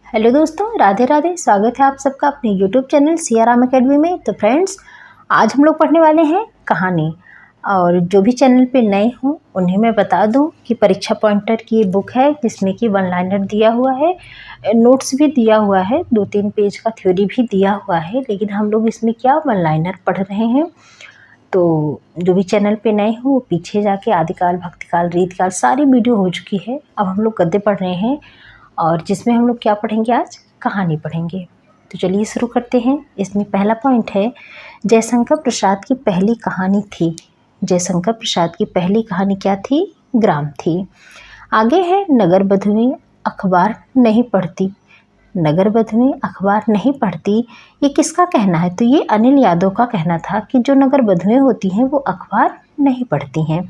Hello दोस्तों, राधे राधे। स्वागत है आप सबका अपने यूट्यूब चैनल सियाराम एकेडमी में। तो फ्रेंड्स, आज हम लोग पढ़ने वाले हैं कहानी। और जो भी चैनल पे नए हों उन्हें मैं बता दूं कि परीक्षा पॉइंटर की बुक है जिसमें कि वन लाइनर दिया हुआ है, नोट्स भी दिया हुआ है, 2-3 पेज का थ्योरी भी दिया हुआ है। लेकिन हम लोग इसमें क्या वन लाइनर पढ़ रहे हैं। तो जो भी चैनल पे नए हो वो पीछे जाके आदिकाल, भक्तिकाल, रीतिकाल सारी वीडियो हो चुकी है। अब हम लोग गद्य पढ़ रहे हैं और जिसमें हम लोग क्या पढ़ेंगे, आज कहानी पढ़ेंगे। तो चलिए शुरू करते हैं। इसमें पहला पॉइंट है, जयशंकर प्रसाद की पहली कहानी थी। जयशंकर प्रसाद की पहली कहानी क्या थी? ग्राम थी। आगे है, नगर बधुएं अखबार नहीं पढ़ती। नगर बधुएं अखबार नहीं पढ़ती, ये किसका कहना है? तो ये अनिल यादव का कहना था कि जो नगर बधुएं होती हैं वो अखबार नहीं पढ़ती हैं।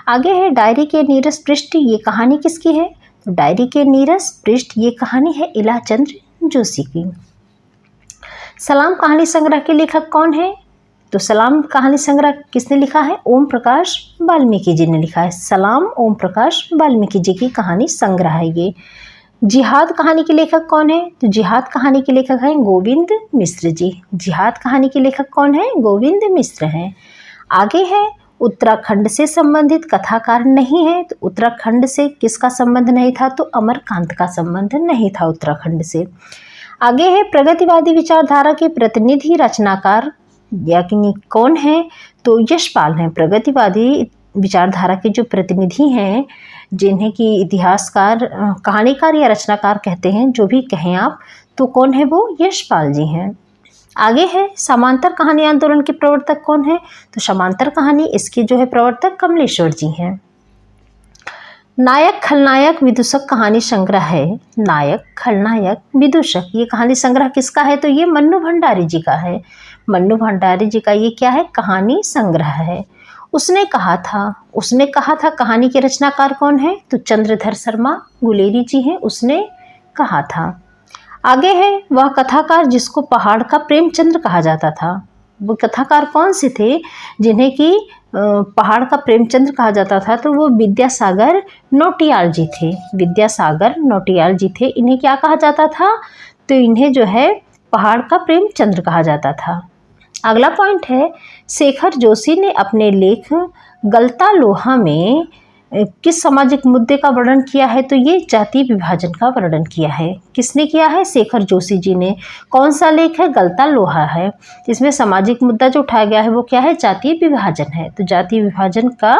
आगे है, डायरी के नीरस पृष्ठ, ये कहानी किसकी है? तो डायरी के नीरस पृष्ठ, ये कहानी है इलाचंद्र जोशी की। सलाम कहानी संग्रह के लेखक कौन है? तो सलाम कहानी संग्रह किसने लिखा है? ओम प्रकाश वाल्मीकि जी ने लिखा है। सलाम ओम प्रकाश वाल्मीकि जी की कहानी संग्रह है ये। जिहाद कहानी के लेखक कौन है? तो जिहाद कहानी के लेखक हैं गोविंद मिश्र जी। जिहाद कहानी के लेखक कौन है? गोविंद मिश्र हैं। आगे है, उत्तराखंड से संबंधित कथाकार नहीं है। तो उत्तराखंड से किसका संबंध नहीं था? तो अमरकांत का संबंध नहीं था उत्तराखंड से। आगे है, प्रगतिवादी विचारधारा के प्रतिनिधि रचनाकार यानी कौन है? तो यशपाल हैं। प्रगतिवादी विचारधारा के जो प्रतिनिधि हैं, जिन्हें कि इतिहासकार, कहानीकार या रचनाकार कहते हैं, जो भी कहें आप, तो कौन है वो? यशपाल जी हैं। आगे है, समांतर कहानी आंदोलन के प्रवर्तक कौन है? तो समांतर कहानी इसके जो है प्रवर्तक कमलेश्वर जी हैं। नायक खलनायक विदूषक कहानी संग्रह है। नायक खलनायक विदूषक, ये कहानी संग्रह किसका है? तो ये मन्नू भंडारी जी का है। मन्नू भंडारी जी का ये क्या है? कहानी संग्रह है। उसने कहा था कहानी के रचनाकार कौन है? तो चंद्रधर शर्मा गुलेरी जी हैं। उसने कहा था। आगे है, वह कथाकार जिसको पहाड़ का प्रेमचंद्र कहा जाता था। वो कथाकार कौन से थे जिन्हें कि पहाड़ का प्रेमचंद्र कहा जाता था? तो वो विद्यासागर नौटियाल जी थे। विद्यासागर नौटियाल जी थे। इन्हें क्या कहा जाता था? तो इन्हें जो है पहाड़ का प्रेमचंद्र कहा जाता था। अगला पॉइंट है, शेखर जोशी ने अपने लेख गलता लोहा में किस सामाजिक मुद्दे का वर्णन किया है? तो ये जाति विभाजन का वर्णन किया है। किसने किया है? शेखर जोशी जी ने। कौन सा लेख है? गलता लोहा है। इसमें सामाजिक मुद्दा जो उठाया गया है वो क्या है? जाति विभाजन है। तो जाति विभाजन का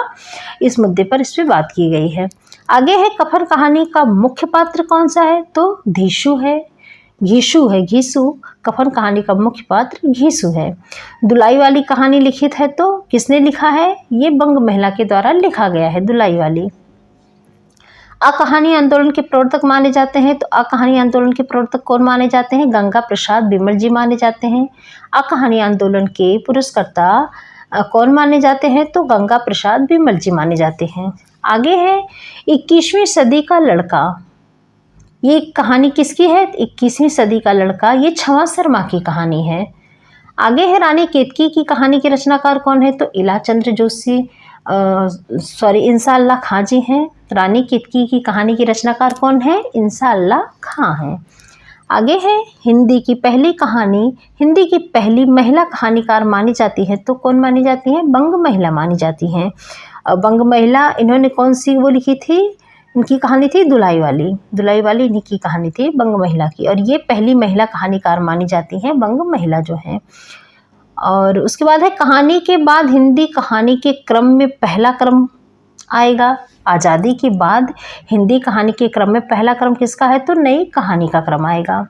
इस मुद्दे पर इस पर बात की गई है। आगे है, कफन कहानी का मुख्य पात्र कौन सा है? तो घीसू है। घीसू है। घीसू कफन कहानी का मुख्य पात्र घीसू है। दुलाई वाली कहानी लिखित है तो किसने लिखा है? ये बंग महिला के द्वारा लिखा गया है, दुलाई वाली। अकहानी आंदोलन के प्रवर्तक माने जाते हैं। तो अकहानी आंदोलन के प्रवर्तक कौन माने जाते हैं? गंगा प्रसाद बिमल जी माने जाते हैं। अकहानी आंदोलन के पुरस्कर्ता कौन माने जाते हैं? तो गंगा प्रसाद बिमल जी माने जाते हैं। आगे है, 21वीं सदी का लड़का, ये कहानी किसकी है? 21वीं सदी का लड़का, ये छवा शर्मा की कहानी है। आगे है, रानी केतकी की कहानी के रचनाकार कौन है? तो इलाचंद्र जोशी इंसा अल्लाह खां जी हैं। रानी केतकी की कहानी की रचनाकार कौन है? इंसा अल्लाह खां हैं। आगे है, हिंदी की पहली महिला कहानीकार मानी जाती है। तो कौन मानी जाती है? बंग महिला मानी जाती हैं। बंग महिला, इन्होंने कौन सी वो लिखी थी? इनकी कहानी थी दुलाई वाली। दुलाई वाली इन्हीं की कहानी थी, बंग महिला की। और ये पहली महिला कहानीकार मानी जाती हैं, बंग महिला जो है। और उसके बाद है, कहानी के बाद हिंदी कहानी के क्रम में पहला क्रम आएगा। आज़ादी के बाद हिंदी कहानी के क्रम में पहला क्रम किसका है? तो नई कहानी का क्रम आएगा।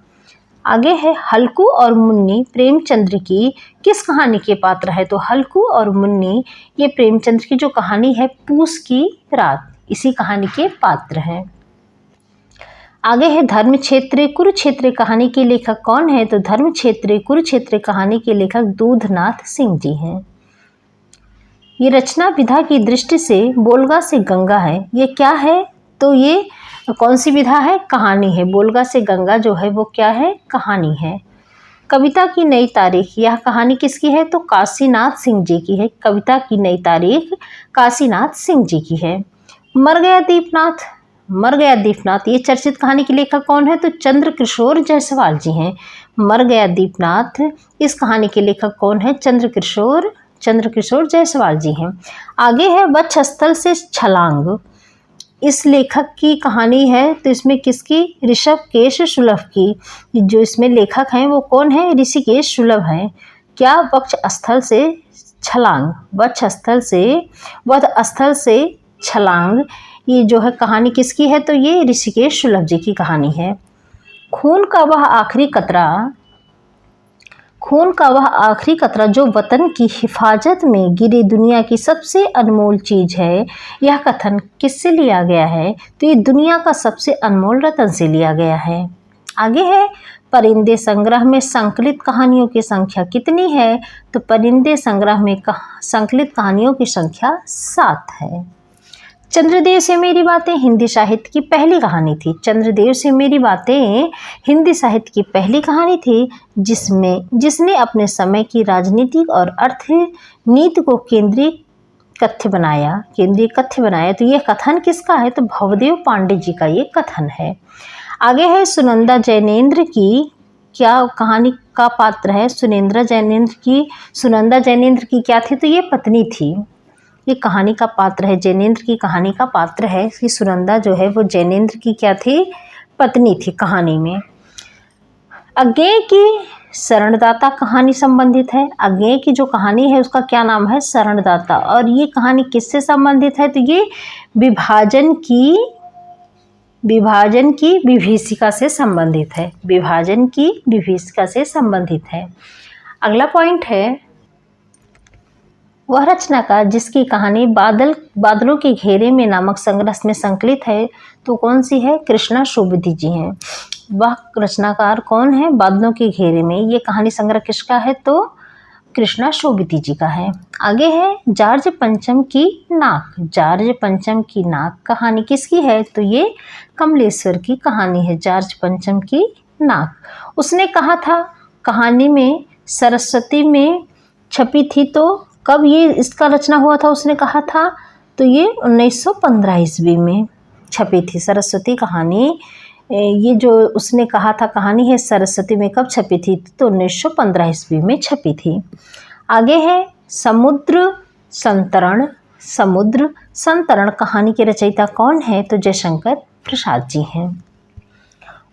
आगे है, हल्कू और मुन्नी प्रेमचंद्र की किस कहानी के पात्र है? तो हल्कू और मुन्नी ये प्रेमचंद्र की जो कहानी है पूस की रात, इसी कहानी के पात्र हैं। आगे है, धर्म क्षेत्र कुरुक्षेत्र कहानी के लेखक कौन है? तो धर्म क्षेत्र कुरुक्षेत्र कहानी के लेखक दूधनाथ सिंह जी हैं। ये रचना विधा की दृष्टि से बोलगा से गंगा है। ये क्या है? तो ये कौन सी विधा है? कहानी है। बोलगा से गंगा जो है वो क्या है? कहानी है। कविता की नई तारीख, यह कहानी किसकी है? तो काशीनाथ सिंह जी की है। कविता की नई तारीख काशीनाथ सिंह जी की है। मर गया दीपनाथ, मर गया दीपनाथ, ये चर्चित कहानी के लेखक कौन है? तो चंद्रकिशोर जायसवाल जी हैं। मर गया दीपनाथ, इस कहानी के लेखक कौन है? चंद्रकिशोर जायसवाल जी हैं। आगे है वक्षस्थल से छलांग, इस लेखक की कहानी है, तो इसमें किसकी? ऋषभकेश सुलभ की। जो इसमें लेखक हैं वो कौन है? ऋषिकेश सुलभ हैं। क्या? वक्षस्थल से छलांग, वक्षस्थल से वधस्थल से छलांग, ये जो है कहानी किसकी है? तो ये ऋषिकेश सुलभ जी की कहानी है। खून का वह आखिरी कतरा जो वतन की हिफाजत में गिरी दुनिया की सबसे अनमोल चीज है, यह कथन किससे लिया गया है? तो ये दुनिया का सबसे अनमोल रतन से लिया गया है। आगे है परिंदे संग्रह में संकलित कहानियों की संख्या कितनी है? तो परिंदे संग्रह में संकलित कहानियों की संख्या 7 है। चंद्रदेव से मेरी बातें हिंदी साहित्य की पहली कहानी थी। चंद्रदेव से मेरी बातें हिंदी साहित्य की पहली कहानी थी जिसने अपने समय की राजनीतिक और अर्थ नीति को केंद्रीय कथ्य बनाया। तो ये कथन किसका है? तो भवदेव पांडे जी का ये कथन है। आगे है सुनंदा जैनेन्द्र की क्या कहानी का पात्र है? सुनंदा जैनेन्द्र की क्या थी? तो ये पत्नी थी। ये कहानी का पात्र है, जैनेन्द्र की कहानी का पात्र है कि सुनंदा जो है वो जैनेन्द्र की क्या थी? पत्नी थी कहानी में। अज्ञेय की शरणदाता कहानी संबंधित है। अज्ञेय की जो कहानी है उसका क्या नाम है? शरणदाता। और ये कहानी किससे संबंधित है? तो ये विभाजन की विभीषिका से संबंधित है। विभाजन की विभीषिका से संबंधित है। अगला पॉइंट है वह रचनाकार जिसकी कहानी बादलों के घेरे में नामक संग्रह में संकलित है, तो कौन सी है? कृष्णा शोभिती जी हैं। वह रचनाकार कौन है? बादलों के घेरे में। ये कहानी संग्रह किसका है? तो कृष्णा शोभिती जी का है। आगे है जार्ज पंचम की नाक कहानी किसकी है? तो ये कमलेश्वर की कहानी है, जार्ज पंचम की नाक। उसने कहा था कहानी में सरस्वती में छपी थी, तो कब ये इसका रचना हुआ था? उसने कहा था तो ये 1915 ईस्वी में छपी थी सरस्वती कहानी। ये जो उसने कहा था कहानी है सरस्वती में कब छपी थी? तो 1915 ईस्वी में छपी थी। आगे है समुद्र संतरण कहानी के रचयिता कौन है? तो जयशंकर प्रसाद जी हैं।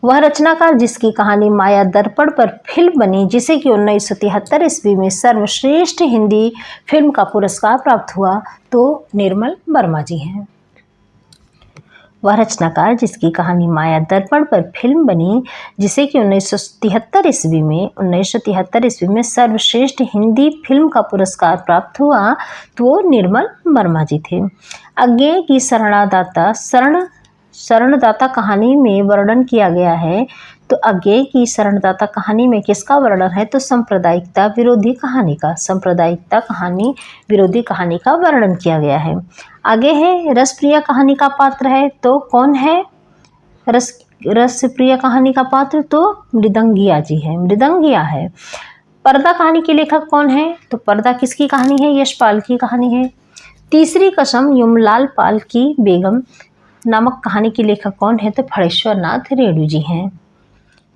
वह रचनाकार जिसकी कहानी माया दर्पण पर फिल्म बनी, जिसे कि 1973 ईस्वी में सर्वश्रेष्ठ हिंदी फिल्म का पुरस्कार प्राप्त हुआ, तो निर्मल वर्मा जी हैं। वह रचनाकार जिसकी कहानी माया दर्पण पर फिल्म बनी, जिसे कि 1973 ईस्वी में सर्वश्रेष्ठ हिंदी फिल्म का पुरस्कार प्राप्त हुआ, तो वो निर्मल वर्मा जी थे। अज्ञेय की शरणदाता कहानी में वर्णन किया गया है, तो अज्ञेय की शरणदाता कहानी में किसका वर्णन है? तो सांप्रदायिकता विरोधी कहानी का वर्णन किया गया है। आगे है रसप्रिया कहानी का पात्र है, तो कौन है रसप्रिया कहानी का पात्र? तो मृदंगिया जी है, मृदंगिया है। पर्दा कहानी के लेखक कौन है? तो पर्दा किसकी कहानी है? यशपाल की कहानी है। तीसरी कसम यमलाल पाल की बेगम नामक कहानी के लेखक कौन है? तो फणेश्वर नाथ रेणु जी हैं।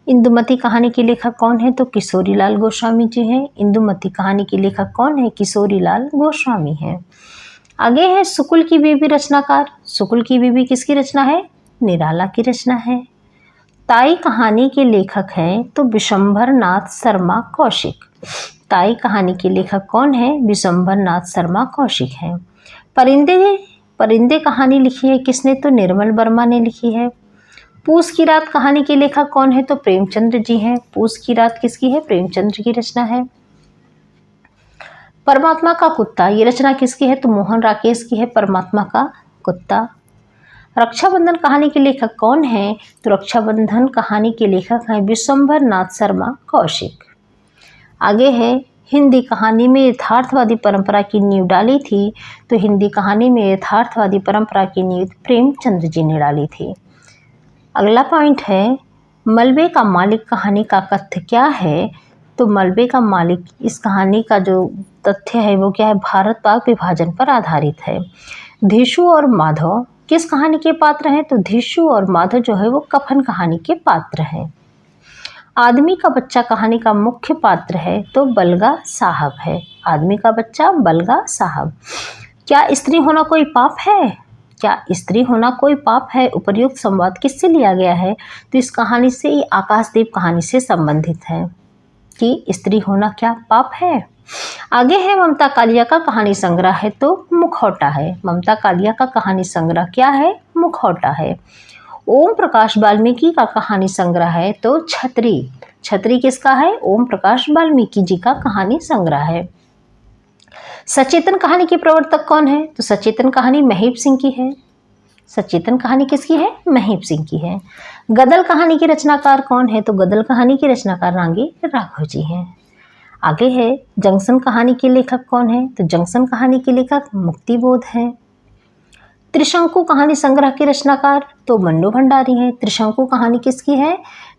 इंदुमती कहानी के लेखक कौन है? तो किशोरीलाल गोस्वामी जी हैं। इंदुमती कहानी के लेखक कौन है? किशोरीलाल गोस्वामी हैं। आगे है सुकुल की बीबी रचनाकार। सुकुल की बीबी किसकी रचना है? निराला की रचना है। ताई कहानी के लेखक हैं तो विशंभर नाथ शर्मा कौशिक। ताई कहानी के लेखक कौन है? विशंभर नाथ शर्मा कौशिक हैं। परिंदे कहानी लिखी है किसने? तो निर्मल वर्मा ने लिखी है। पूस की रात कहानी के लेखक कौन है? तो प्रेमचंद्र जी हैं। पूस की रात किसकी है? प्रेमचंद्र की रचना है। परमात्मा का कुत्ता ये रचना किसकी है? तो मोहन राकेश की है, परमात्मा का कुत्ता। रक्षाबंधन कहानी के लेखक कौन है? तो रक्षाबंधन कहानी के लेखक हैं विशंभर नाथ शर्मा कौशिक। आगे है हिंदी कहानी में यथार्थवादी परंपरा की नींव डाली थी, तो हिंदी कहानी में यथार्थवादी परंपरा की नींव प्रेमचंद्र जी ने डाली थी। अगला पॉइंट है मलबे का मालिक कहानी का तथ्य क्या है? तो मलबे का मालिक इस कहानी का जो तथ्य है वो क्या है? भारत पाक विभाजन पर आधारित है। धेषु और माधव किस कहानी के पात्र हैं? तो धिशु और माधव जो है वो कफन कहानी के पात्र हैं। आदमी का बच्चा कहानी का मुख्य पात्र है तो बलगा साहब है। आदमी का बच्चा बलगा साहब। क्या स्त्री होना कोई पाप है? क्या स्त्री होना कोई पाप है? उपर्युक्त संवाद किससे लिया गया है? तो इस कहानी से, ये आकाशदीप कहानी से संबंधित है कि स्त्री होना क्या पाप है। आगे है ममता कालिया का कहानी संग्रह है तो मुखौटा है। ममता कालिया का कहानी संग्रह क्या है? मुखौटा है। ओम प्रकाश वाल्मीकि का कहानी संग्रह है तो छतरी। छतरी किसका है? ओम प्रकाश वाल्मीकि जी का कहानी संग्रह है। सचेतन कहानी के प्रवर्तक कौन है? तो सचेतन कहानी महीप सिंह की है। सचेतन कहानी किसकी है? महीप सिंह की है। गदल कहानी के रचनाकार कौन है? तो गदल कहानी के रचनाकार रांगी राघव जी हैं। आगे है जंक्शन कहानी के लेखक कौन है? तो जंक्शन कहानी के लेखक मुक्तिबोध हैं। त्रिशंकु कहानी संग्रह के रचनाकार तो मन्नू भंडारी हैं। त्रिशंकु कहानी किसकी है?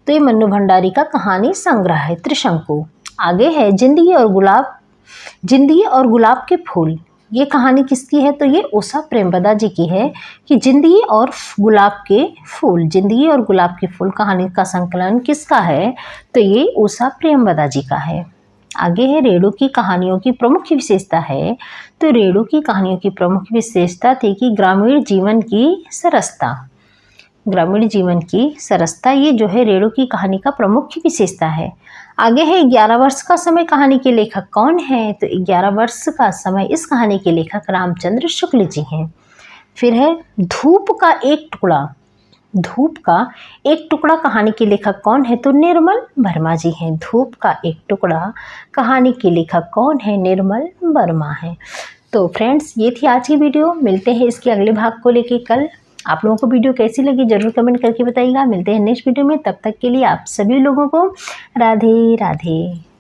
तो ये मन्नू भंडारी का कहानी संग्रह है त्रिशंकु। आगे है जिंदगी और गुलाब के फूल। ये कहानी किसकी है? तो ये उषा प्रेमवदा जी की है कि जिंदगी और गुलाब के फूल। जिंदगी और गुलाब के फूल कहानी का संकलन किसका है? तो ये उषा प्रेमवदा जी का है। आगे है रेणु की कहानियों की प्रमुख विशेषता है। तो रेणु की कहानियों की प्रमुख विशेषता थी कि ग्रामीण जीवन की सरसता। ग्रामीण जीवन की सरसता ये जो है रेणु की कहानी का प्रमुख विशेषता है। आगे है 11 वर्ष का समय कहानी के लेखक कौन है? तो 11 वर्ष का समय इस कहानी के लेखक रामचंद्र शुक्ल जी हैं। फिर है धूप का एक टुकड़ा। धूप का एक टुकड़ा कहानी के लेखक कौन है? तो निर्मल वर्मा जी हैं। धूप का एक टुकड़ा कहानी के लेखक कौन है? निर्मल वर्मा है। तो फ्रेंड्स, ये थी आज की वीडियो। मिलते हैं इसके अगले भाग को लेके कल। आप लोगों को वीडियो कैसी लगी जरूर कमेंट करके बताइएगा। मिलते हैं नेक्स्ट वीडियो में, तब तक के लिए आप सभी लोगों को राधे राधे।